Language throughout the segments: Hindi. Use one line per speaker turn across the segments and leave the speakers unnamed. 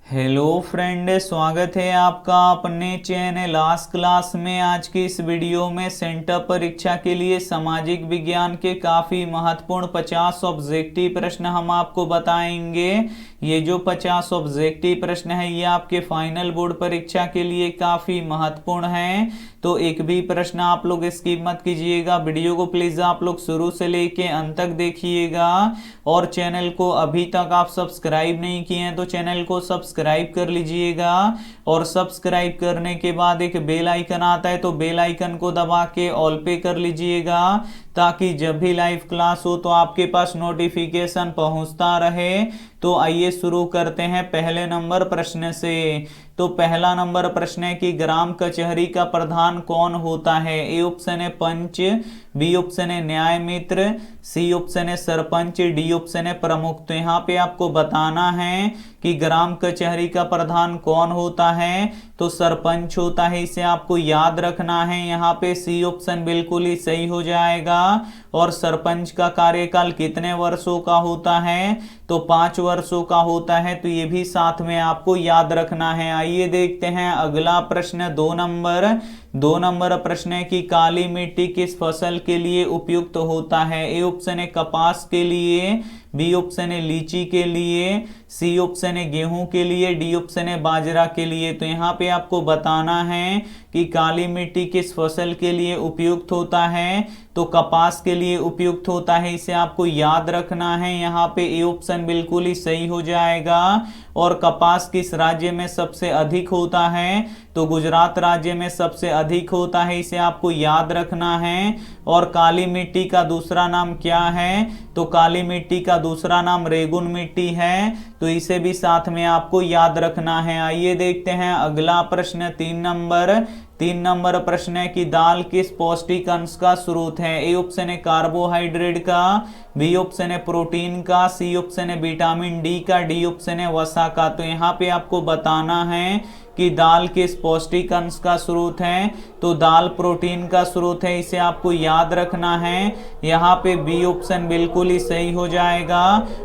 हेलो फ्रेंड, स्वागत है आपका अपने चैनल आज क्लास में। आज की इस वीडियो में सेंटर परीक्षा के लिए सामाजिक विज्ञान के काफ़ी महत्वपूर्ण 50 ऑब्जेक्टिव प्रश्न हम आपको बताएंगे। ये जो 50 ऑब्जेक्टिव प्रश्न है ये आपके फाइनल बोर्ड परीक्षा के लिए काफ़ी महत्वपूर्ण है, तो एक भी प्रश्न आप लोग स्किप मत कीजिएगा। वीडियो को प्लीज़ आप लोग शुरू से लेके अंत तक देखिएगा और चैनल को अभी तक आप सब्सक्राइब नहीं किए हैं तो चैनल को सब्सक्राइब कर लीजिएगा। और सब्सक्राइब करने के बाद एक बेल आइकन आता है तो बेल आइकन को दबा के ऑल पे कर लीजिएगा, ताकि जब भी लाइव क्लास हो तो आपके पास नोटिफिकेशन पहुंचता रहे। तो आइए शुरू करते हैं पहले नंबर प्रश्न से। तो पहला नंबर प्रश्न है कि ग्राम कचहरी का प्रधान कौन होता है। ए ऑप्शन है पंच, बी ऑप्शन है न्याय मित्र, सी ऑप्शन है सरपंच, डी ऑप्शन है प्रमुख। तो यहाँ पे आपको बताना है कि ग्राम कचहरी का प्रधान कौन होता है, तो सरपंच होता है, इसे आपको याद रखना है। यहाँ पे सी ऑप्शन बिल्कुल ही सही हो जाएगा। और सरपंच का कार्यकाल कितने वर्षों का होता है, तो 5 वर्षों का होता है, तो ये भी साथ में आपको याद रखना है। आइए देखते हैं अगला प्रश्न 2 नंबर प्रश्न है कि काली मिट्टी किस फसल के लिए उपयुक्त होता है। ए ऑप्शन है कपास के लिए, बी ऑप्शन है लीची के लिए, सी ऑप्शन है गेहूं के लिए, डी ऑप्शन है बाजरा के लिए। तो यहाँ पे आपको बताना है कि काली मिट्टी किस फसल के लिए उपयुक्त होता है, तो कपास के लिए उपयुक्त होता है, इसे आपको याद रखना है। यहाँ पे ए ऑप्शन बिल्कुल ही सही हो जाएगा। और कपास किस राज्य में सबसे अधिक होता है, तो गुजरात राज्य में सबसे अधिक होता है, इसे आपको याद रखना है। और काली मिट्टी का दूसरा नाम क्या है, तो काली मिट्टी का दूसरा नाम रेगुन मिट्टी है, तो इसे भी साथ में आपको याद रखना है। आइए देखते हैं अगला प्रश्न 3 नंबर प्रश्न है कि दाल किस पौष्टिक अंश का स्रोत है। ए ऑप्शन है कार्बोहाइड्रेट का, बी ऑप्शन है प्रोटीन का, सी ऑप्शन है विटामिन डी का, डी ऑप्शन है वसा का। तो यहाँ पे आपको बताना है कि दाल किस पौष्टिक अंश का स्रोत है, तो दाल प्रोटीन का स्रोत है, इसे आपको याद रखना है। यहाँ पे बी ऑप्शन बिल्कुल ही सही हो जाएगा।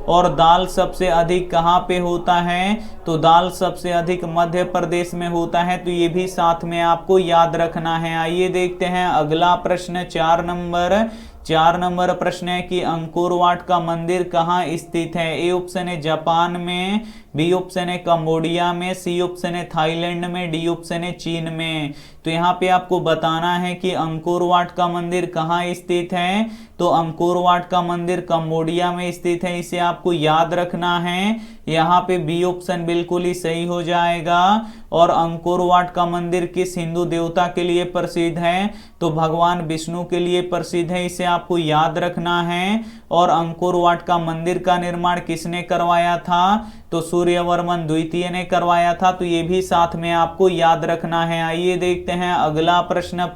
और दाल सबसे अधिक कहाँ पे होता है, तो दाल सबसे अधिक मध्य प्रदेश में होता है, तो ये भी साथ में आपको याद रखना है। आइए देखते हैं अगला प्रश्न 4 नंबर प्रश्न है कि अंकोर वाट का मंदिर कहाँ स्थित है। ए ऑप्शन है जापान में, बी ऑप्शन है कंबोडिया में, सी ऑप्शन है थाईलैंड में, डी ऑप्शन है चीन में। तो यहाँ पे आपको बताना है कि अंकोर वाट का मंदिर कहाँ स्थित है, तो अंकोर वाट का मंदिर कंबोडिया में स्थित है, इसे आपको याद रखना है। यहाँ पे बी ऑप्शन बिल्कुल ही सही हो जाएगा। और अंकोर वाट का मंदिर किस हिंदू देवता के लिए प्रसिद्ध है, तो भगवान विष्णु के लिए प्रसिद्ध है, इसे आपको याद रखना है। और अंकोर वाट का मंदिर का निर्माण किसने करवाया था, तो सूर्यवर्मन द्वितीय ने करवाया था, तो ये भी साथ में आपको याद रखना है। आइए देखते हैं अगला प्रश्न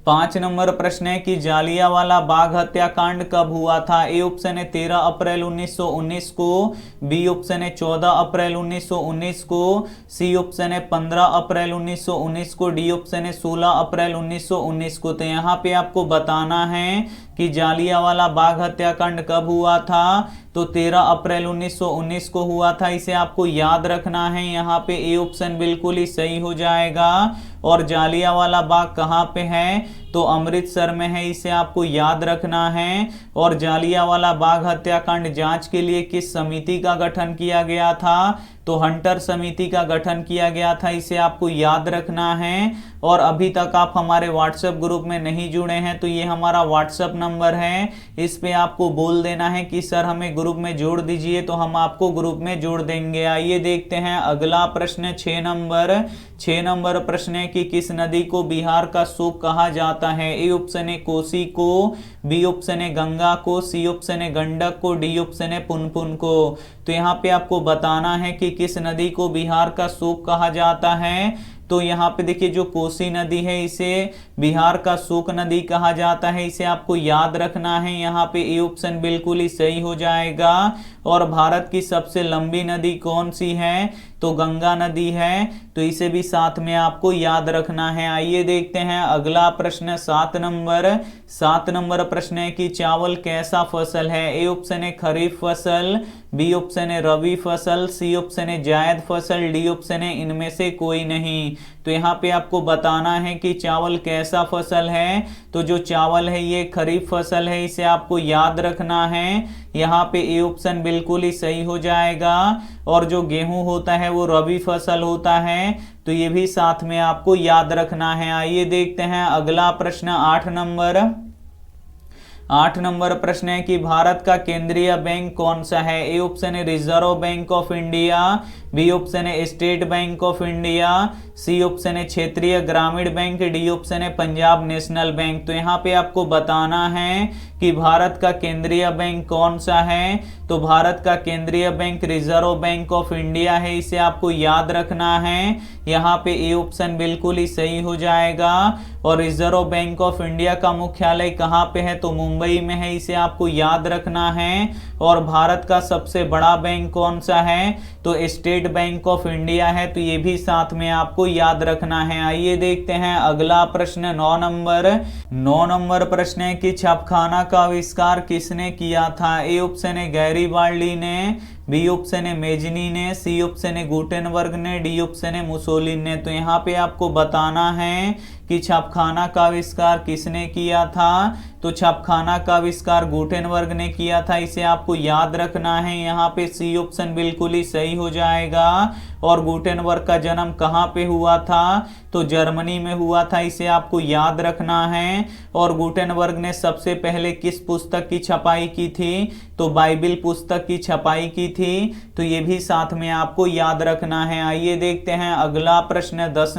5 नंबर प्रश्न है कि जालियांवाला बाग हत्याकांड कब हुआ था। ए ऑप्शन है 13 अप्रैल 1919 को, बी ऑप्शन है 14 अप्रैल 1919 को, सी ऑप्शन है 15 अप्रैल 1919 को, डी ऑप्शन है 16 अप्रैल 1919 को। तो यहाँ पे आपको बताना है कि जालियांवाला बाग हत्याकांड कब हुआ था, तो 13 अप्रैल 1919 को हुआ था, इसे आपको याद रखना है। यहाँ पे ए ऑप्शन बिल्कुल ही सही हो जाएगा। और जालियांवाला बाग कहाँ पे है, तो अमृतसर में है, इसे आपको याद रखना है। और जालियांवाला बाग हत्याकांड जांच के लिए किस समिति का गठन किया गया था, तो हंटर समिति का गठन किया गया था, इसे आपको याद रखना है। और अभी तक आप हमारे व्हाट्सएप ग्रुप में नहीं जुड़े हैं तो ये हमारा व्हाट्सएप नंबर है, इस पे आपको बोल देना है कि सर हमें ग्रुप में जोड़ दीजिए, तो हम आपको ग्रुप में जोड़ देंगे। आइए देखते हैं अगला प्रश्न 6 नंबर प्रश्न है कि किस नदी को बिहार का शोक कहा जाता है। ए ऑप्शन है कोसी को, बी ऑप्शन है गंगा को, सी ऑप्शन है गंडक को, डी ऑप्शन है पुनपुन को। तो यहाँ पे आपको बताना है कि किस नदी को बिहार का शोक कहा जाता है। तो यहाँ पे देखिए जो कोसी नदी है इसे बिहार का शोक नदी कहा जाता है, इसे आपको याद रखना है। यहाँ पे ए ऑप्शन बिल्कुल ही सही हो जाएगा। और भारत की सबसे लंबी नदी कौन सी है, तो गंगा नदी है, तो इसे भी साथ में आपको याद रखना है। आइए देखते हैं अगला प्रश्न 7 7 नंबर प्रश्न है कि चावल कैसा फसल है? ए ऑप्शन है खरीफ फसल, बी ऑप्शन है रबी फसल, सी ऑप्शन है जायद फसल, डी ऑप्शन है इनमें से कोई नहीं। तो यहाँ पे आपको बताना है कि चावल कैसा फसल है। तो जो चावल है ये खरीफ फसल है, इसे आपको याद रखना है। यहाँ पे ए ऑप्शन बिल्कुल ही सही हो जाएगा। और जो गेहूं होता है वो रबी फसल होता है, तो ये भी साथ में आपको याद रखना है। आइए देखते हैं अगला प्रश्न 8 नंबर प्रश्न है कि भारत का केंद्रीय बैंक कौन सा है? ए ऑप्शन है Reserve Bank of India, B option है State Bank of India, C option है क्षेत्रीय ग्रामीण बैंक, डी ऑप्शन है पंजाब नेशनल बैंक। तो यहाँ पे आपको बताना है कि भारत का केंद्रीय बैंक कौन सा है। तो भारत का केंद्रीय bank reserve Bank of India है, इसे आपको याद रखना है। यहाँ पे ए ऑप्शन बिल्कुल ही सही हो जाएगा। और रिजर्व बैंक ऑफ इंडिया का मुख्यालय कहाँ पे है? तो मुंबई में है, इसे आपको याद रखना है। और भारत का सबसे बड़ा बैंक कौन सा है? तो स्टेट बैंक ऑफ इंडिया है, तो ये भी साथ में आपको याद रखना है। आइए देखते हैं अगला प्रश्न 9 नंबर प्रश्न है कि छापखाना का आविष्कार किसने किया था? ए ऑप्शन है गैरीबाल्डी ने, बी ऑप्शन है मेजनी ने, सी ऑप्शन है गुटेनबर्ग ने, डी ऑप्शन है मुसोलिन ने। तो यहाँ पे आपको बताना है कि छापखाना का आविष्कार किसने किया था। तो छापखाना का आविष्कार गुटेनबर्ग ने किया था, इसे आपको याद रखना है। यहाँ पे सी ऑप्शन बिल्कुल ही सही हो जाएगा। और गुटेनबर्ग का जन्म कहाँ पे हुआ था? तो जर्मनी में हुआ था, इसे आपको याद रखना है। और गुटेनबर्ग ने सबसे पहले किस पुस्तक की छपाई की थी? तो बाइबिल पुस्तक की छपाई की थी। तो ये भी साथ में आपको याद रखना है। आइए देखते हैं अगला प्रश्न 10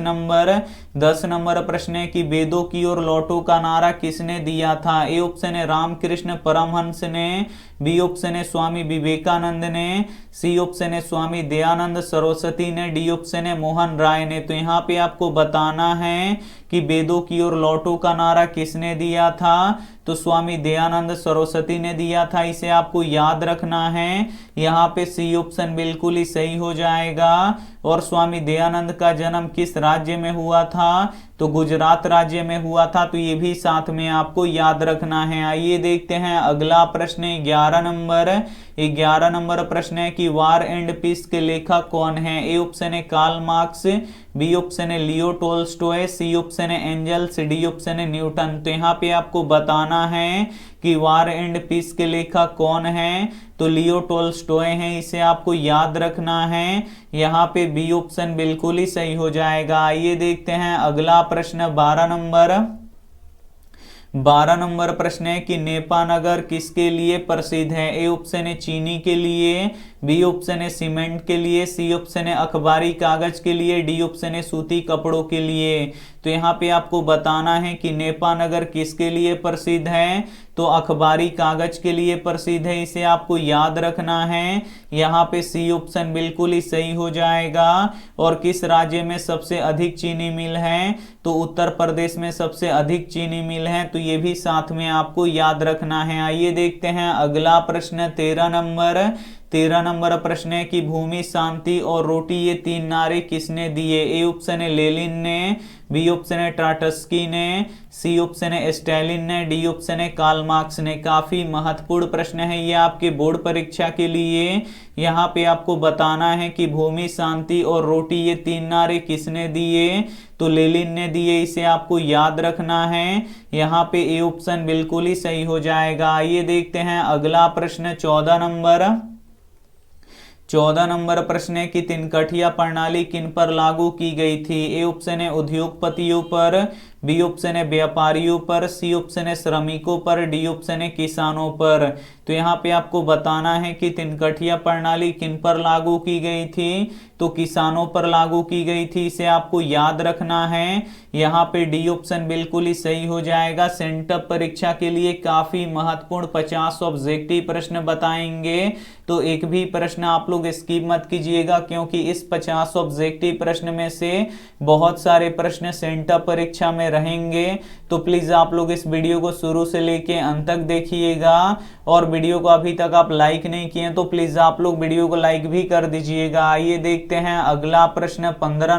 नंबर प्रश्न है कि वेदों की ओर लौटो का नारा किसने दिया था? ए ऑप्शन है रामकृष्ण परमहंस ने, बी ऑप्शन है स्वामी विवेकानंद ने, सी ऑप्शन है स्वामी दयानंद सरस्वती ने, डी ऑप्शन है मोहन राय ने। तो यहाँ पे आपको बताना है कि वेदों की ओर लौटो का नारा किसने दिया था? तो स्वामी दयानंद सरस्वती ने दिया था, इसे आपको याद रखना है। यहाँ पे सी ऑप्शन बिल्कुल ही सही हो जाएगा। और स्वामी दयानंद का जन्म किस राज्य में हुआ था? तो गुजरात राज्य में हुआ था, तो ये भी साथ में आपको याद रखना है। आइए देखते हैं अगला प्रश्न 11 नंबर प्रश्न है कि वार एंड पीस के लेखक कौन है? ए ऑप्शन है कार्ल मार्क्स, बी ऑप्शन है लियो टोल्स्टॉय, सी ऑप्शन है एंजल्स, डी ऑप्शन है न्यूटन। तो यहाँ पे आपको बताना है कि वार एंड पीस के लेखक कौन है? तो लियो टोल्स्टॉय है, इसे आपको याद रखना है। यहाँ पे बी ऑप्शन बिल्कुल ही सही हो जाएगा। आइए देखते हैं अगला प्रश्न 12 नंबर प्रश्न है कि नेपानगर किसके लिए प्रसिद्ध है? ए ऑप्शन है चीनी के लिए, बी ऑप्शन है सीमेंट के लिए, सी ऑप्शन है अखबारी कागज के लिए, डी ऑप्शन है सूती कपड़ों के लिए। तो यहाँ पे आपको बताना है कि नेपानगर किसके लिए प्रसिद्ध है? तो अखबारी कागज के लिए प्रसिद्ध है, इसे आपको याद रखना है। यहाँ पे सी ऑप्शन बिल्कुल ही सही हो जाएगा। और किस राज्य में सबसे अधिक चीनी मिल है? तो उत्तर प्रदेश में सबसे अधिक चीनी मिल है, तो ये भी साथ में आपको याद रखना है। आइए देखते हैं अगला प्रश्न 13 नंबर प्रश्न है कि भूमि, शांति और रोटी ये 3 नारे किसने दिए? ए ऑप्शन है लेनिन ने, बी ऑप्शन है ट्राटस्की ने, सी ऑप्शन है स्टालिन ने, डी ऑप्शन है कार्ल मार्क्स ने। काफी महत्वपूर्ण प्रश्न है ये आपके बोर्ड परीक्षा के लिए। यहाँ पे आपको बताना है कि भूमि, शांति और रोटी ये 3 नारे किसने दिए? तो लेनिन ने दिए, इसे आपको याद रखना है। यहाँ पे ए ऑप्शन बिल्कुल ही सही हो जाएगा। आइए देखते हैं अगला प्रश्न 14 नंबर प्रश्न है कि तिनकठिया प्रणाली किन पर लागू की गई थी? ए ऑप्शन है उद्योगपतियों पर, बी ऑप्शन है व्यापारियों पर, सी ऑप्शन है श्रमिकों पर, डी ऑप्शन है किसानों पर। तो यहाँ पे आपको बताना है कि तिनकठिया प्रणाली किन पर लागू की गई थी? तो किसानों पर लागू की गई थी, इसे आपको याद रखना है। यहाँ पे डी ऑप्शन बिल्कुल ही सही हो जाएगा। सेंटअप परीक्षा के लिए काफी महत्वपूर्ण 50 ऑब्जेक्टिव प्रश्न बताएंगे, तो एक भी प्रश्न आप लोग स्किप मत कीजिएगा, क्योंकि इस 50 ऑब्जेक्टिव प्रश्न में से बहुत सारे प्रश्न सेंटअप परीक्षा में रहेंगे। तो प्लीज आप लोग इस वीडियो को शुरू से लेके अंत तक देखिएगा। और वीडियो को अभी तक आप लाइक नहीं किए तो प्लीज आप लोग वीडियो को लाइक भी कर दीजिएगा। आइए देखते हैं अगला प्रश्न 15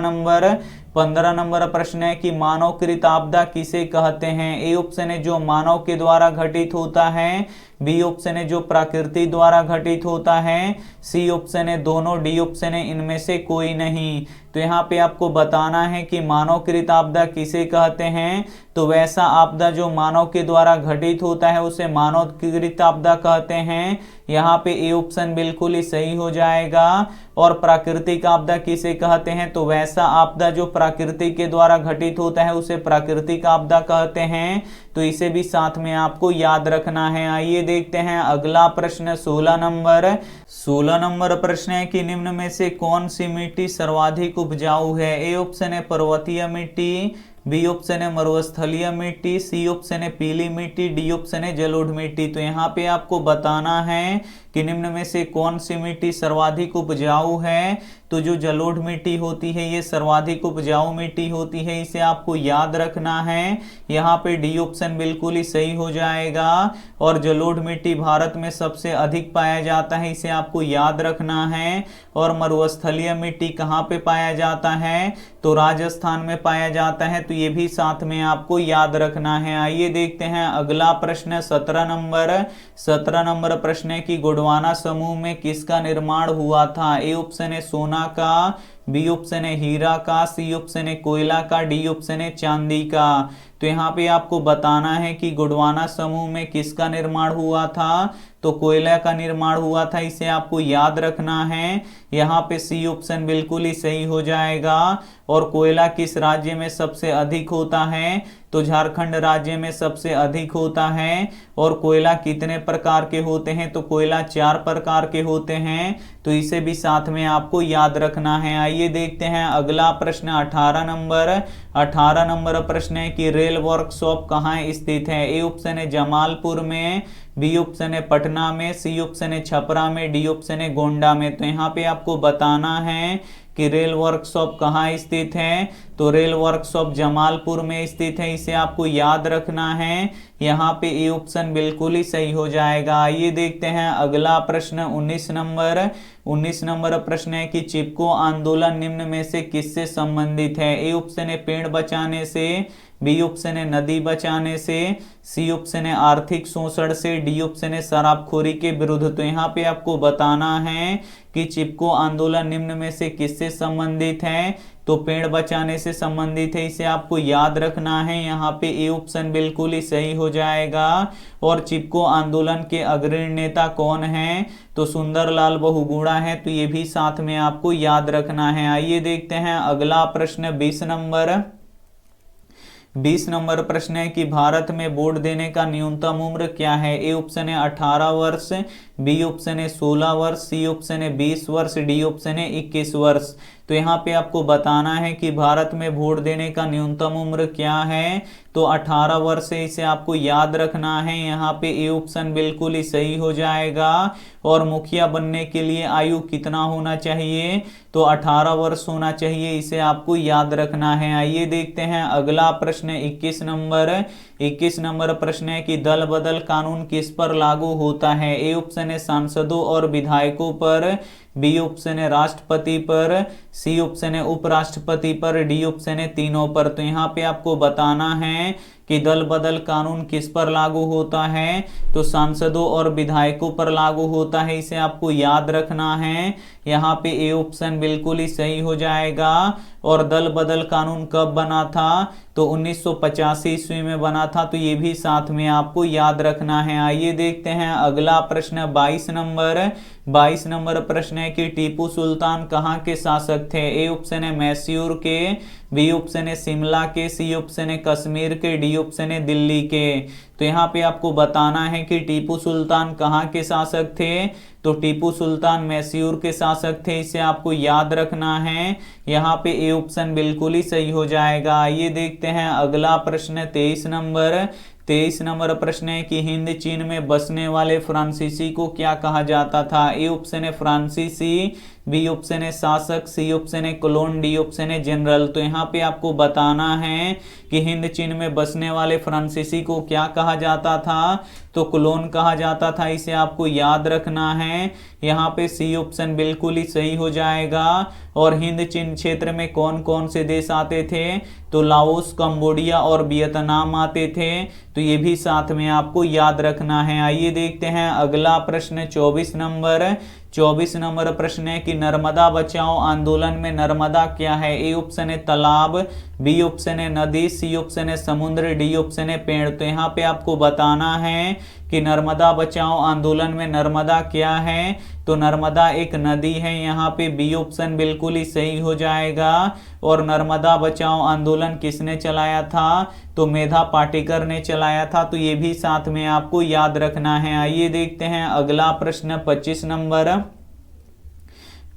15 नंबर प्रश्न है कि मानवकृत आपदा किसे कहते हैं। ए ऑप्शन है जो मानव के द्वारा घटित होता है, बी ऑप्शन है जो प्रकृति द्वारा घटित होता है, सी ऑप्शन है दोनों, डी ऑप्शन है इनमें से कोई नहीं। तो यहाँ पे आपको बताना है कि मानवकृत आपदा किसे कहते हैं। तो वैसा आपदा जो मानव के द्वारा घटित होता है उसे मानवकृत आपदा कहते हैं। यहाँ पे ए ऑप्शन बिल्कुल ही सही हो जाएगा। और प्राकृतिक आपदा किसे कहते हैं, तो वैसा आपदा जो प्रकृति के द्वारा घटित होता है उसे प्राकृतिक आपदा कहते हैं। तो इसे भी साथ में आपको याद रखना है। आइए देखते हैं अगला प्रश्न 16 नंबर। 16 नंबर प्रश्न है कि निम्न में से कौन सी मिट्टी सर्वाधिक उपजाऊ है। ए ऑप्शन है पर्वतीय मिट्टी, बी ऑप्शन है मरुस्थलीय मिट्टी, सी ऑप्शन है पीली मिट्टी, डी ऑप्शन है जलोढ़ मिट्टी। तो यहाँ पे आपको बताना है कि निम्न में से कौन सी मिट्टी सर्वाधिक उपजाऊ है। तो जो जलोढ़ मिट्टी होती है ये सर्वाधिक उपजाऊ मिट्टी होती है, इसे आपको याद रखना है। यहाँ पे डी ऑप्शन बिल्कुल ही सही हो जाएगा। और जलोढ़ मिट्टी भारत में सबसे अधिक पाया जाता है, इसे आपको याद रखना है। और मरुस्थलीय मिट्टी कहाँ पे पाया जाता है, तो राजस्थान में पाया जाता है। तो ये भी साथ में आपको याद रखना है। आइए देखते हैं अगला प्रश्न 17 नंबर। 17 नंबर प्रश्न है कि गोंडवाना समूह में किसका निर्माण हुआ था। ए ऑप्शन है सोना का, बी ऑप्शन है हीरा का, सी ऑप्शन है कोयला का, डी ऑप्शन है चांदी का। तो यहाँ पे आपको बताना है कि गोंडवाना समूह में किसका निर्माण हुआ था, तो कोयला का निर्माण हुआ था, इसे आपको याद रखना है। यहाँ पे सी ऑप्शन बिल्कुल ही सही हो जाएगा। और कोयला किस राज्य में सबसे अधिक होता है, तो झारखंड राज्य में सबसे अधिक होता है। और कोयला कितने प्रकार के होते हैं, तो कोयला 4 प्रकार के होते हैं। तो इसे भी साथ में आपको याद रखना है। आइए देखते हैं अगला प्रश्न 18 नंबर। 18 नंबर प्रश्न है कि रेल वर्कशॉप कहाँ स्थित है। ए ऑप्शन है जमालपुर में, बी ऑप्शन है पटना में, सी ऑप्शन है छपरा में, डी ऑप्शन है गोंडा में। तो यहाँ पे आपको बताना है कि रेल वर्कशॉप कहाँ स्थित है, तो रेल वर्कशॉप जमालपुर में स्थित है, इसे आपको याद रखना है। यहाँ पे ए ऑप्शन बिल्कुल ही सही हो जाएगा। आइए देखते हैं अगला प्रश्न 19 नंबर। 19 नंबर प्रश्न है कि चिपको आंदोलन निम्न में से किससे संबंधित है। ए ऑप्शन है पेड़ बचाने से, बी ऑप्शन है नदी बचाने से, सी ऑप्शन है आर्थिक शोषण से, डी ऑप्शन है शराबखोरी के विरुद्ध। तो यहाँ पे आपको बताना है कि चिपको आंदोलन निम्न में से किससे संबंधित है, तो पेड़ बचाने से संबंधित है, इसे आपको याद रखना है। यहाँ पे ए ऑप्शन बिल्कुल ही सही हो जाएगा। और चिपको आंदोलन के अग्रणी नेता कौन है, तो सुंदरलाल बहुगुणा है। तो ये भी साथ में आपको याद रखना है। आइए देखते हैं अगला प्रश्न 20 नंबर। 20 नंबर प्रश्न है कि भारत में वोट देने का न्यूनतम उम्र क्या है। ए ऑप्शन है 18 वर्ष, बी ऑप्शन है 16 वर्ष, सी ऑप्शन है 20 वर्ष, डी ऑप्शन है 21 वर्ष। तो यहाँ पे आपको बताना है कि भारत में वोट देने का न्यूनतम उम्र क्या है, तो 18 वर्ष है, इसे आपको याद रखना है। यहाँ पे ए ऑप्शन बिल्कुल ही सही हो जाएगा। और मुखिया बनने के लिए आयु कितना होना चाहिए, तो 18 वर्ष होना चाहिए, इसे आपको याद रखना है। आइए देखते हैं अगला प्रश्न 21 नंबर। 21 नंबर प्रश्न है कि दल बदल कानून किस पर लागू होता है। ए ऑप्शन है सांसदों और विधायकों पर, बी ऑप्शन है राष्ट्रपति पर, सी ऑप्शन है उपराष्ट्रपति पर, डी ऑप्शन है तीनों पर। तो यहाँ पे आपको बताना है कि दल बदल कानून किस पर लागू होता है, तो सांसदों और विधायकों पर लागू होता है, इसे आपको याद रखना है। यहाँ पे ए ऑप्शन बिल्कुल ही सही हो जाएगा। और दल बदल कानून कब बना था, तो 1985 ईस्वी में बना था। तो ये भी साथ में आपको याद रखना है। आइए देखते हैं अगला प्रश्न 22 नंबर। 22 नंबर प्रश्न है कि टीपू सुल्तान कहाँ के शासक थे। ए ऑप्शन है मैसूर के, बी ऑप्शन है शिमला के, सी ऑप्शन है कश्मीर के, डी ऑप्शन है दिल्ली के। तो यहाँ पे आपको बताना है कि टीपू सुल्तान कहाँ के शासक थे, तो टीपू सुल्तान मैसूर के शासक थे, इसे आपको याद रखना है। यहाँ पे ए ऑप्शन बिल्कुल ही सही हो जाएगा। आइए देखते हैं अगला प्रश्न 23 नंबर। 23 नंबर प्रश्न है कि हिंद चीन में बसने वाले फ्रांसीसी को क्या कहा जाता था। ए ऑप्शन है फ्रांसीसी, बी ऑप्शन है शासक, सी ऑप्शन है क्लोन, डी ऑप्शन है जनरल। तो यहाँ पे आपको बताना है कि हिंद चीन में बसने वाले फ्रांसीसी को क्या कहा जाता था, तो क्लोन कहा जाता था, इसे आपको याद रखना है। यहाँ पे सी ऑप्शन बिल्कुल ही सही हो जाएगा। और हिंद चीन क्षेत्र में कौन कौन से देश आते थे, तो लाओस, कंबोडिया और वियतनाम आते थे। तो ये भी साथ में आपको याद रखना है। आइए देखते हैं अगला प्रश्न 24 नंबर। 24 नंबर प्रश्न है कि नर्मदा बचाओ आंदोलन में नर्मदा क्या है। ए ऑप्शन है तालाब, बी ऑप्शन है नदी, सी ऑप्शन है समुद्र, डी ऑप्शन है पेड़। तो यहाँ पे आपको बताना है कि नर्मदा बचाओ आंदोलन में नर्मदा क्या है, तो नर्मदा एक नदी है। यहाँ पे बी ऑप्शन बिल्कुल ही सही हो जाएगा। और नर्मदा बचाओ आंदोलन किसने चलाया था, तो मेधा पाटेकर ने चलाया था। तो ये भी साथ में आपको याद रखना है। आइए देखते हैं अगला प्रश्न 25 नंबर।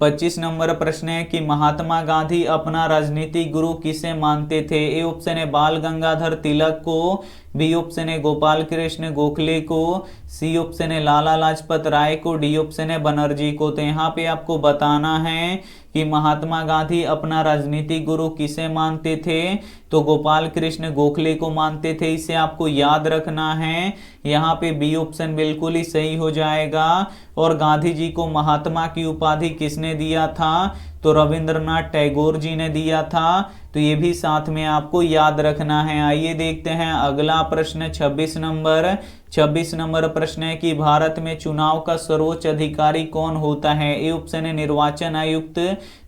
25 नंबर प्रश्न है कि महात्मा गांधी अपना राजनीतिक गुरु किसे मानते थे। ए ऑप्शन है बाल गंगाधर तिलक को, बी ऑप्शन है गोपाल कृष्ण गोखले को, सी ऑप्शन है लाला लाजपत राय को, डी ऑप्शन है बनर्जी को। तो यहाँ पे आपको बताना है कि महात्मा गांधी अपना राजनीतिक गुरु किसे मानते थे, तो गोपाल कृष्ण गोखले को मानते थे, इसे आपको याद रखना है। यहाँ पे बी ऑप्शन बिल्कुल ही सही हो जाएगा। और गांधी जी को महात्मा की उपाधि किसने दिया था, तो रविंद्रनाथ टैगोर जी ने दिया था। तो ये भी साथ में आपको याद रखना है। आइए देखते हैं अगला प्रश्न 26 नंबर। 26 नंबर प्रश्न है कि भारत में चुनाव का सर्वोच्च अधिकारी कौन होता है। ए ऑप्शन है निर्वाचन आयुक्त,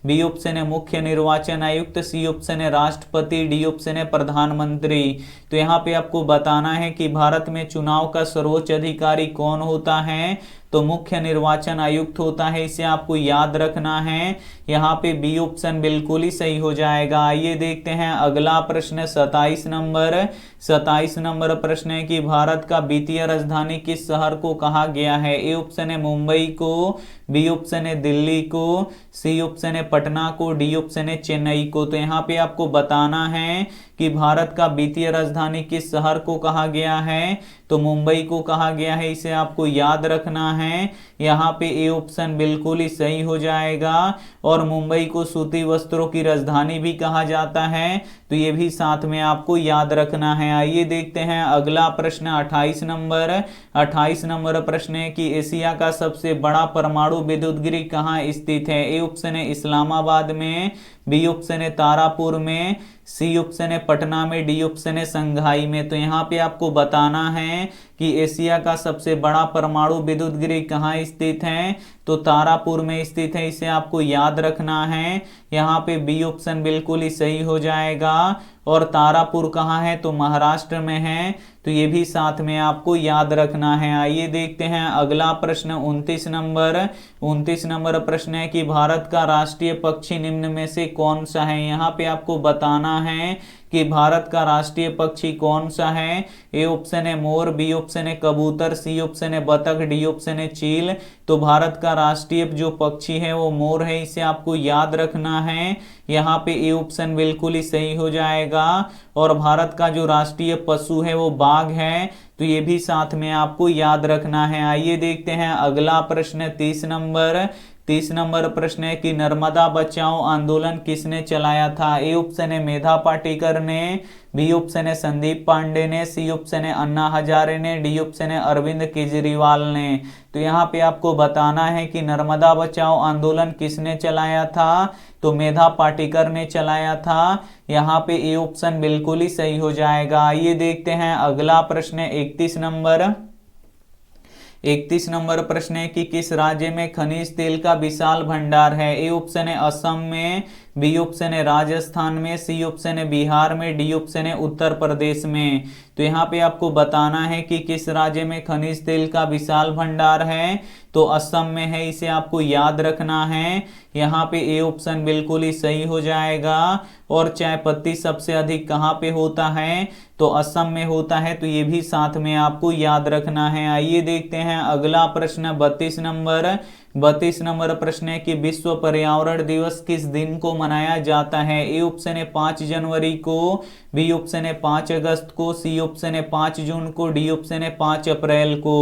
बी ऑप्शन है मुख्य निर्वाचन आयुक्त, सी ऑप्शन है राष्ट्रपति, डी ऑप्शन है प्रधानमंत्री। तो यहाँ पे आपको बताना है कि भारत में चुनाव का सर्वोच्च अधिकारी कौन होता है, तो मुख्य निर्वाचन आयुक्त होता है, इसे आपको याद रखना है। यहाँ पे बी ऑप्शन बिल्कुल ही सही हो जाएगा। आइए देखते हैं अगला प्रश्न 27 नंबर। 27 नंबर प्रश्न है कि भारत का वित्तीय राजधानी किस शहर को कहा गया है। ए ऑप्शन है मुंबई को, बी ऑप्शन है दिल्ली को, सी ऑप्शन है पटना को, डी ऑप्शन है चेन्नई को। तो यहाँ पे आपको बताना है कि भारत का वित्तीय राजधानी किस शहर को कहा गया है, तो मुंबई को कहा गया है, इसे आपको याद रखना है। यहाँ पे ए ऑप्शन बिल्कुल ही सही हो जाएगा। और मुंबई को सूती वस्त्रों की राजधानी भी कहा जाता है, तो ये भी साथ में आपको याद रखना है। आइए देखते हैं अगला प्रश्न 28 नंबर। 28 नंबर प्रश्न है कि एशिया का सबसे बड़ा परमाणु विद्युत गृह कहाँ स्थित है। ए ऑप्शन है इस्लामाबाद में, बी ऑप्शन है तारापुर में, सी ऑप्शन है पटना में, डी ऑप्शन है संघाई में। तो यहाँ पे आपको बताना है कि एशिया का सबसे बड़ा परमाणु विद्युत गृह कहाँ स्थित है, तो तारापुर में स्थित है, इसे आपको याद रखना है। यहाँ पे बी ऑप्शन बिल्कुल ही सही हो जाएगा। और तारापुर कहाँ है, तो महाराष्ट्र में है, तो ये भी साथ में आपको याद रखना है। आइए देखते हैं अगला प्रश्न 29 नंबर। 29 नंबर प्रश्न है कि भारत का राष्ट्रीय पक्षी निम्न में से कौन सा है। यहाँ पे आपको बताना है कि भारत का राष्ट्रीय पक्षी कौन सा है। ए ऑप्शन है मोर, बी ऑप्शन है कबूतर, सी ऑप्शन है बतख, डी ऑप्शन है चील। तो भारत का राष्ट्रीय जो पक्षी है वो मोर है, इसे आपको याद रखना है। यहाँ पे ए ऑप्शन बिल्कुल ही सही हो जाएगा। और भारत का जो राष्ट्रीय पशु है वो बाघ है, तो ये भी साथ में आपको याद रखना है। आइए देखते हैं अगला प्रश्न 30 नंबर। 30 नंबर प्रश्न है कि नर्मदा बचाओ आंदोलन किसने चलाया था। ए ऑप्शन है मेधा पाटेकर ने, बी ऑप्शन है संदीप पांडे ने, सी ऑप्शन है अन्ना हजारे ने, डी ऑप्शन है अरविंद केजरीवाल ने। तो यहाँ पे आपको बताना है कि नर्मदा बचाओ आंदोलन किसने चलाया था, तो मेधा पाटेकर ने चलाया था। यहाँ पे ए ऑप्शन बिल्कुल ही सही हो जाएगा। आइए देखते हैं अगला प्रश्न 31 नंबर। 31 नंबर प्रश्न है कि किस राज्य में खनिज तेल का विशाल भंडार है। ए ऑप्शन है असम में, बी ऑप्शन है राजस्थान में, सी ऑप्शन है बिहार में, डी ऑप्शन है उत्तर प्रदेश में। तो यहाँ पे आपको बताना है कि किस राज्य में खनिज तेल का विशाल भंडार है, तो असम में है, इसे आपको याद रखना है। यहाँ पे ए ऑप्शन बिल्कुल ही सही हो जाएगा। और चाय पत्ती सबसे अधिक कहाँ पे होता है, तो असम में होता है, तो ये भी साथ में आपको याद रखना है। आइए देखते हैं अगला प्रश्न 32 नंबर। 32 नंबर प्रश्न है कि विश्व पर्यावरण दिवस किस दिन को मनाया जाता है। ए ऑप्शन है 5 जनवरी को, बी ऑप्शन है 5 अगस्त को, सी ऑप्शन है 5 जून को, डी ऑप्शन है 5 अप्रैल को।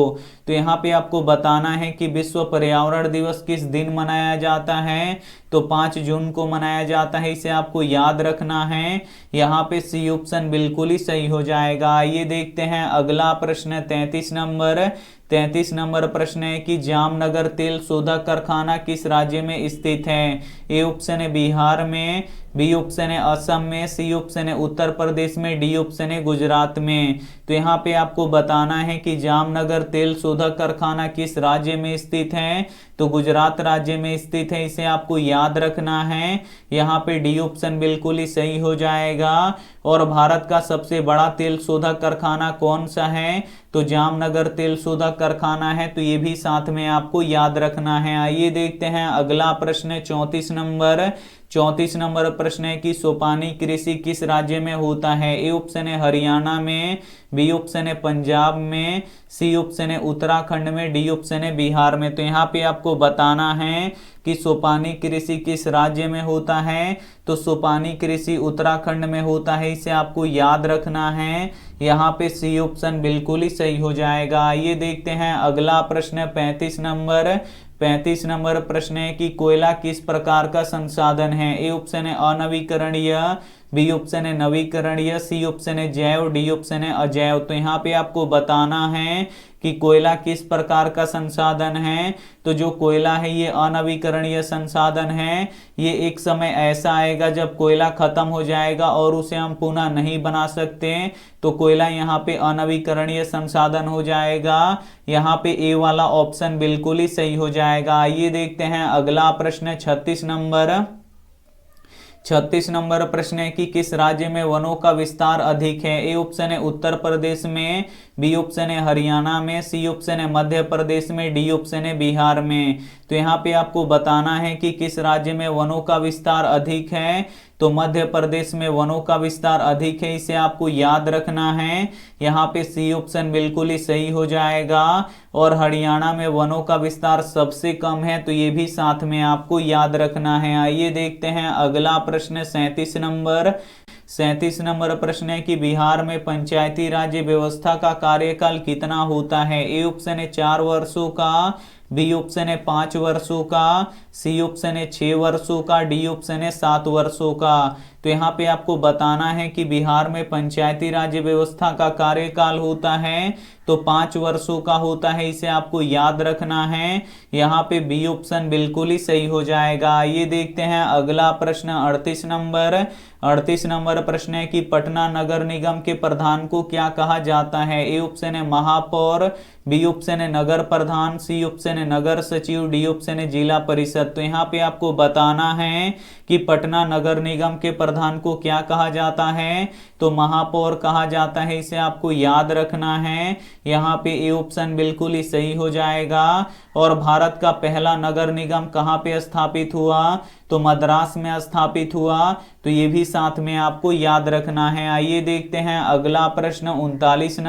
तो यहाँ पे आपको बताना है कि विश्व पर्यावरण दिवस किस दिन मनाया जाता है। तो 5 जून को मनाया जाता है, इसे आपको याद रखना है। यहाँ पे सी ऑप्शन बिल्कुल ही सही हो जाएगा। आइए देखते हैं अगला प्रश्न 33 नंबर प्रश्न है कि जामनगर तेल शोधक कारखाना किस राज्य में स्थित है। ए ऑप्शन है बिहार में, बी ऑप्शन है असम में, सी ऑप्शन है उत्तर प्रदेश में, डी ऑप्शन है गुजरात में। तो यहाँ पे आपको बताना है कि जामनगर तेल शोधक कारखाना किस राज्य में स्थित है। तो गुजरात राज्य में स्थित है, इसे आपको याद रखना है। यहाँ पे डी ऑप्शन बिल्कुल ही सही हो जाएगा। और भारत का सबसे बड़ा तेल शोधक कारखाना कौन सा है। तो जामनगर तेल शोधक कारखाना है, तो ये भी साथ में आपको याद रखना है। आइए देखते हैं अगला प्रश्न 34 नंबर प्रश्न है कि सोपानी कृषि किस राज्य में होता है। ए ऑप्शन है हरियाणा में, बी ऑप्शन है पंजाब में, सी ऑप्शन है उत्तराखंड में, डी ऑप्शन है बिहार में। तो यहाँ पे आपको बताना है कि सोपानी कृषि किस राज्य में होता है। तो सोपानी कृषि उत्तराखंड में होता है, इसे आपको याद रखना है। यहाँ पे सी ऑप्शन बिल्कुल ही सही हो जाएगा। आइए देखते हैं अगला प्रश्न 35 नंबर प्रश्न है कि कोयला किस प्रकार का संसाधन है। ए ऑप्शन है अनवीकरणीय, बी ऑप्शन है नवीकरणीय, सी ऑप्शन है जैव, डी ऑप्शन है अजैव। तो यहाँ पे आपको बताना है कि कोयला किस प्रकार का संसाधन है। तो जो कोयला है ये अनवीकरणीय संसाधन है। ये एक समय ऐसा आएगा जब कोयला खत्म हो जाएगा और उसे हम पुनः नहीं बना सकते। तो कोयला यहाँ पे अनवीकरणीय संसाधन हो जाएगा। यहाँ पे ए वाला ऑप्शन बिल्कुल ही सही हो जाएगा। आइए देखते हैं अगला प्रश्न 36 नंबर प्रश्न है कि किस राज्य में वनों का विस्तार अधिक है। ए ऑप्शन है उत्तर प्रदेश में, बी ऑप्शन है हरियाणा में, सी ऑप्शन है मध्य प्रदेश में, डी ऑप्शन है बिहार में। तो यहाँ पे आपको बताना है कि किस राज्य में वनों का विस्तार अधिक है। तो मध्य प्रदेश में वनों का विस्तार अधिक है, इसे आपको याद रखना है। यहाँ पे सी ऑप्शन बिल्कुल ही सही हो जाएगा। और हरियाणा में वनों का विस्तार सबसे कम है, तो ये भी साथ में आपको याद रखना है। आइए देखते हैं अगला प्रश्न 37 नंबर प्रश्न है कि बिहार में पंचायती राज व्यवस्था का कार्यकाल कितना होता है। ए ऑप्शन है 4 वर्षों का, बी ऑप्शन है 5 वर्षों का, सी ऑप्शन है 6 वर्षों का, डी ऑप्शन है 7 वर्षों का। तो यहाँ पे आपको बताना है कि बिहार में पंचायती राज व्यवस्था का कार्यकाल होता है तो 5 वर्षों का होता है, इसे आपको याद रखना है। यहाँ पे बी ऑप्शन बिल्कुल ही सही हो जाएगा। आइए देखते हैं अगला प्रश्न 38 नंबर प्रश्न है कि पटना नगर निगम के प्रधान को क्या कहा जाता है। ए ऑप्शन है महापौर, बी ऑप्शन है नगर प्रधान, सी ऑप्शन है नगर सचिव, डी ऑप्शन है जिला परिषद। तो यहाँ पे आपको बताना है कि पटना नगर निगम के प्रधान को क्या कहा जाता है। तो महापौर कहा जाता है, इसे आपको याद रखना है। यहाँ पे ए ऑप्शन बिल्कुल ही सही हो जाएगा। और भारत का पहला नगर निगम कहाँ पे स्थापित हुआ। तो मद्रास में स्थापित हुआ, तो ये भी साथ में आपको याद रखना है। आइए देखते हैं अगला प्रश्न 39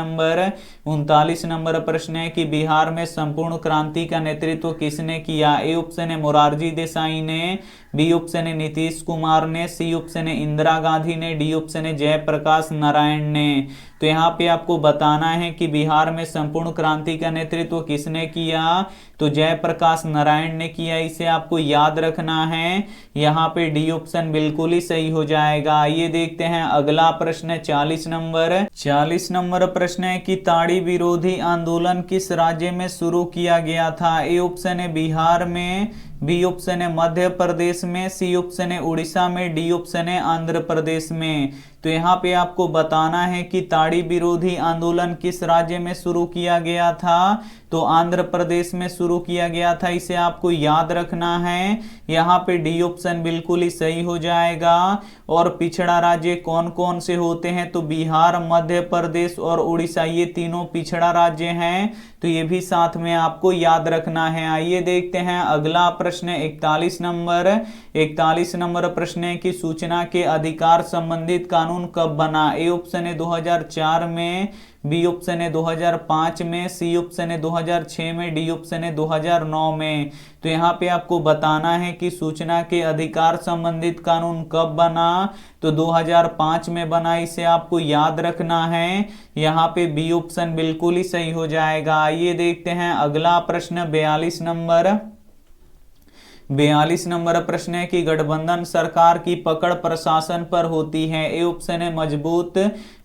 नंबर प्रश्न है कि बिहार में संपूर्ण क्रांति का नेतृत्व किसने किया। ए ऑप्शन है मोरारजी देसाई ने, बी ऑप्शन है नीतीश कुमार ने, सी ऑप्शन है इंदिरा गांधी ने, डी ऑप्शन है जयप्रकाश नारायण ने। तो यहाँ पे आपको बताना है कि बिहार में संपूर्ण क्रांति का नेतृत्व किसने किया। तो जयप्रकाश नारायण ने किया, इसे आपको याद रखना है। यहाँ पे डी ऑप्शन बिल्कुल ही सही हो जाएगा। आइए देखते हैं अगला प्रश्न 40 नंबर प्रश्न है कि ताड़ी विरोधी आंदोलन किस राज्य में शुरू किया गया था। ए ऑप्शन है बिहार में, बी ऑप्शन है मध्य प्रदेश में, सी ऑप्शन है उड़ीसा में, डी ऑप्शन है आंध्र प्रदेश में। तो यहाँ पे आपको बताना है कि ताड़ी विरोधी आंदोलन किस राज्य में शुरू किया गया था। तो आंध्र प्रदेश में शुरू किया गया था, इसे आपको याद रखना है। यहाँ पे डी ऑप्शन बिल्कुल ही सही हो जाएगा। और पिछड़ा राज्य कौन कौन से होते हैं। तो बिहार, मध्य प्रदेश और उड़ीसा, ये तीनों पिछड़ा राज्य हैं, तो ये भी साथ में आपको याद रखना है। आइए देखते हैं अगला प्रश्न 41 नंबर प्रश्न है कि सूचना के अधिकार संबंधित कानून कानून कब बना? ए ऑप्शन है 2004 में, बी ऑप्शन है 2005 में, सी ऑप्शन है 2006 में, डी ऑप्शन है 2009 में। तो यहाँ पे आपको बताना है कि सूचना के अधिकार संबंधित कानून कब बना, तो 2005 में बना, इसे आपको याद रखना है। यहाँ पे बी ऑप्शन बिल्कुल ही सही हो जाएगा। आइए देखते हैं अगला प्रश्न 42 नंबर। 42 नंबर प्रश्न है कि गठबंधन सरकार की पकड़ प्रशासन पर होती है। ए ऑप्शन है मजबूत,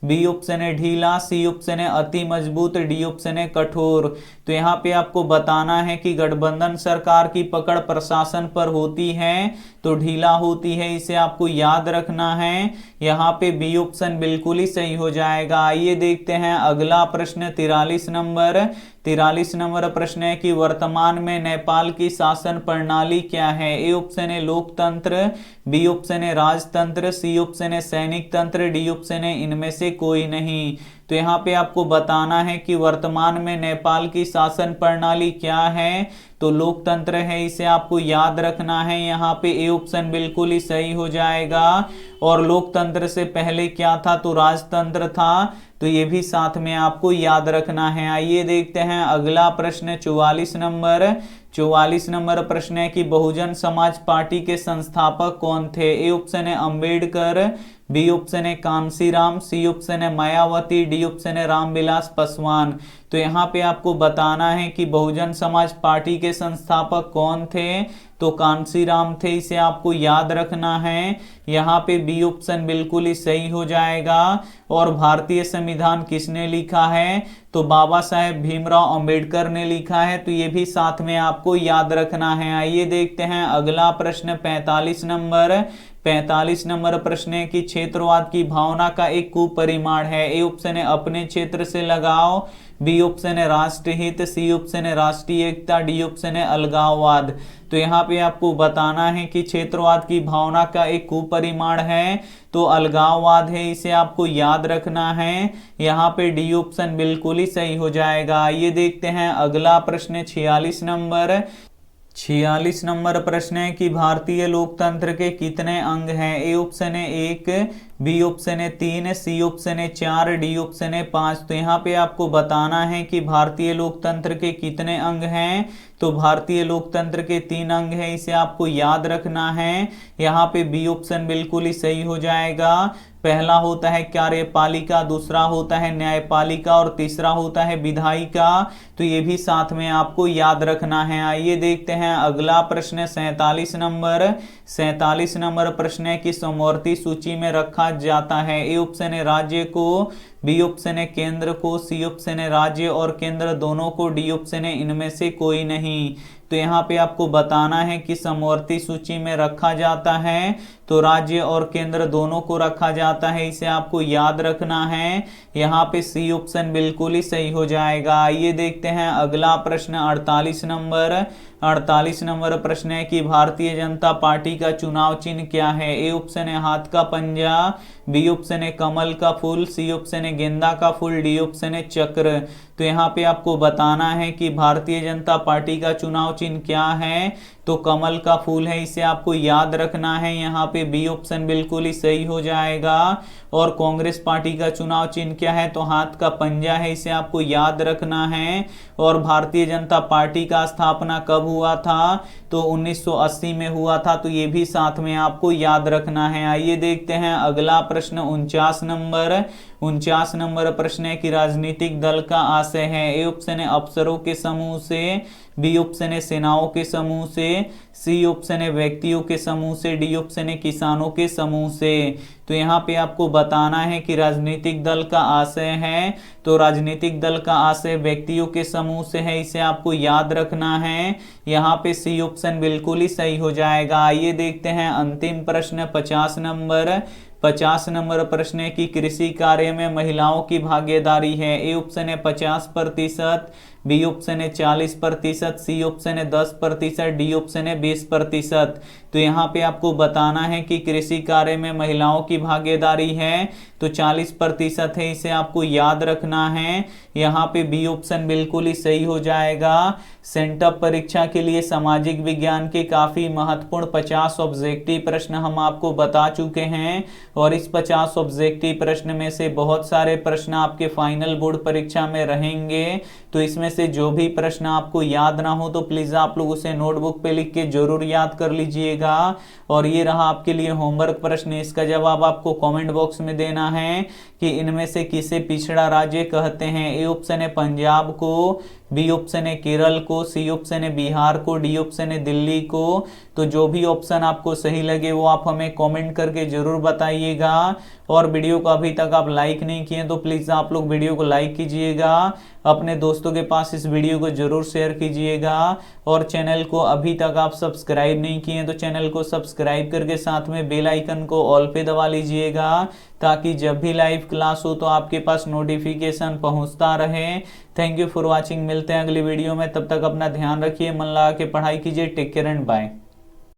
बी ऑप्शन है ढीला, सी ऑप्शन है अति मजबूत, डी ऑप्शन है कठोर। तो यहाँ पे आपको बताना है कि गठबंधन सरकार की पकड़ प्रशासन पर होती है तो ढीला होती है, इसे आपको याद रखना है। यहाँ पे बी ऑप्शन बिल्कुल ही सही हो जाएगा। आइए देखते हैं अगला प्रश्न 43 नंबर। 43 नंबर प्रश्न है कि वर्तमान में नेपाल की शासन प्रणाली क्या है? ए ऑप्शन है लोकतंत्र, बी ऑप्शन है राजतंत्र, सी ऑप्शन है सैनिक तंत्र, डी ऑप्शन है इनमें से कोई नहीं। तो यहाँ पे आपको बताना है कि वर्तमान में नेपाल की शासन प्रणाली क्या है, तो लोकतंत्र है, इसे आपको याद रखना है। यहाँ पे ए ऑप्शन बिल्कुल ही सही हो जाएगा। और लोकतंत्र से पहले क्या था, तो राजतंत्र था, तो ये भी साथ में आपको याद रखना है। आइए देखते हैं अगला प्रश्न 44 नंबर। 44 नंबर प्रश्न है कि बहुजन समाज पार्टी के संस्थापक कौन थे? ए ऑप्शन है अंबेडकर, बी ऑप्शन है कांशीराम, सी ऑप्शन है मायावती, डी ऑप्शन है रामविलास पासवान। तो यहाँ पे आपको बताना है कि बहुजन समाज पार्टी के संस्थापक कौन थे, तो कांशीराम थे, इसे आपको याद रखना है। यहाँ पे बी ऑप्शन बिल्कुल ही सही हो जाएगा। और भारतीय संविधान किसने लिखा है, तो बाबा साहेब भीमराव अंबेडकर ने लिखा है, तो ये भी साथ में आपको याद रखना है। आइए देखते हैं अगला प्रश्न 45 नंबर। 45 नंबर प्रश्न है कि क्षेत्रवाद की भावना का एक कुपरिमाण है। ए ऑप्शन है अपने क्षेत्र से लगाव, बी ऑप्शन है राष्ट्रहित, सी ऑप्शन है राष्ट्रीय एकता, डी ऑप्शन है अलगाववाद। तो यहाँ पे आपको बताना है कि क्षेत्रवाद की भावना का एक कुपरिमाण है तो अलगाववाद है, इसे आपको याद रखना है। यहाँ पे डी ऑप्शन बिल्कुल ही सही हो जाएगा। ये देखते हैं अगला प्रश्न 46 नंबर। 46 नंबर प्रश्न है कि भारतीय लोकतंत्र के कितने अंग हैं? ए ऑप्शन है 1, बी ऑप्शन है 3, सी ऑप्शन है 4, डी ऑप्शन है 5। तो यहाँ पे आपको बताना है कि भारतीय लोकतंत्र के कितने अंग हैं, तो भारतीय लोकतंत्र के 3 अंग हैं, इसे आपको याद रखना है। यहाँ पे बी ऑप्शन बिल्कुल ही सही हो जाएगा। पहला होता है कार्यपालिका, दूसरा होता है न्यायपालिका और तीसरा होता है विधायिका। तो ये भी साथ में आपको याद रखना है। आइए देखते हैं अगला प्रश्न 47 नंबर। 47 नंबर प्रश्न है कि समवर्ती सूची में रखा जाता है। ए ऑप्शन है राज्य को, बी ऑप्शन है केंद्र को, सी ऑप्शन है राज्य और केंद्र दोनों को, डी ऑप्शन है इनमें से कोई नहीं। तो यहाँ पे आपको बताना है कि समवर्ती सूची में रखा जाता है तो राज्य और केंद्र दोनों को रखा जाता है, इसे आपको याद रखना है। यहाँ पे सी ऑप्शन बिल्कुल ही सही हो जाएगा। आइए देखते हैं अगला प्रश्न 48 नंबर। 48 नंबर प्रश्न है कि भारतीय जनता पार्टी का चुनाव चिन्ह क्या है? ए ऑप्शन है हाथ का पंजा, बी ऑप्शन है कमल का फूल, सी ऑप्शन है गेंदा का फूल, डी ऑप्शन है चक्र। तो यहाँ पे आपको बताना है कि भारतीय जनता पार्टी का चुनाव चिन्ह क्या है, तो कमल का फूल है, इसे आपको याद रखना है। यहाँ पे बी ऑप्शन बिल्कुल ही सही हो जाएगा। और कांग्रेस पार्टी का चुनाव चिन्ह क्या है, तो हाथ का पंजा है, इसे आपको याद रखना है। और भारतीय जनता पार्टी का स्थापना कब हुआ था, तो 1980 में हुआ था, तो ये भी साथ में आपको याद रखना है। आइए देखते हैं अगला प्रश्न 49 नंबर। 49 नंबर प्रश्न है कि राजनीतिक दल का आशय है। ए ऑप्शन है अफसरों के समूह से, बी ऑप्शन है सेनाओं के समूह से, सी ऑप्शन है व्यक्तियों के समूह से, डी ऑप्शन है किसानों के समूह से। तो यहाँ पे आपको बताना है कि राजनीतिक दल का आशय है, तो राजनीतिक दल का आशय व्यक्तियों के समूह से है, इसे आपको याद रखना है। यहाँ पे सी ऑप्शन बिल्कुल ही सही हो जाएगा। आइए देखते हैं अंतिम प्रश्न 50 नंबर। 50 नंबर प्रश्न है कि कृषि कार्य में महिलाओं की भागीदारी है। ए ऑप्शन है 50%, बी ऑप्शन है 40%, सी ऑप्शन है 10%, डी ऑप्शन है 20%। तो यहाँ पे आपको बताना है कि कृषि कार्य में महिलाओं की भागीदारी है तो 40% है, इसे आपको याद रखना है। यहाँ पे बी ऑप्शन बिल्कुल ही सही हो जाएगा। सेंटअप परीक्षा के लिए सामाजिक विज्ञान के काफी महत्वपूर्ण 50 ऑब्जेक्टिव प्रश्न हम आपको बता चुके हैं और इस 50 ऑब्जेक्टिव प्रश्न में से बहुत सारे प्रश्न आपके फाइनल बोर्ड परीक्षा में रहेंगे। तो इसमें से जो भी प्रश्न आपको याद ना हो तो प्लीज आप लोग उसे नोटबुक पे लिख के जरूर याद कर लीजिएगा। और ये रहा आपके लिए होमवर्क प्रश्न, इसका जवाब आपको कमेंट बॉक्स में देना है कि इनमें से किसे पिछड़ा राज्य कहते हैं। ए ऑप्शन है पंजाब को, बी ऑप्शन है केरल को, सी ऑप्शन है बिहार को, डी ऑप्शन है दिल्ली को। तो जो भी ऑप्शन आपको सही लगे वो आप हमें कमेंट करके जरूर बताइएगा। और वीडियो को अभी तक आप लाइक नहीं किए तो प्लीज आप लोग वीडियो को लाइक कीजिएगा, अपने दोस्तों के पास इस वीडियो को जरूर शेयर कीजिएगा। और चैनल को अभी तक आप सब्सक्राइब नहीं किए तो चैनल को सब्सक्राइब करके साथ में बेल आइकन को ऑल पे दबा लीजिएगा, ताकि जब भी लाइव क्लास हो तो आपके पास नोटिफिकेशन पहुंचता रहे। थैंक यू फॉर वॉचिंग, मिलते हैं अगली वीडियो में, तब तक अपना ध्यान रखिए, मन लगा के पढ़ाई कीजिए। Take care and bye.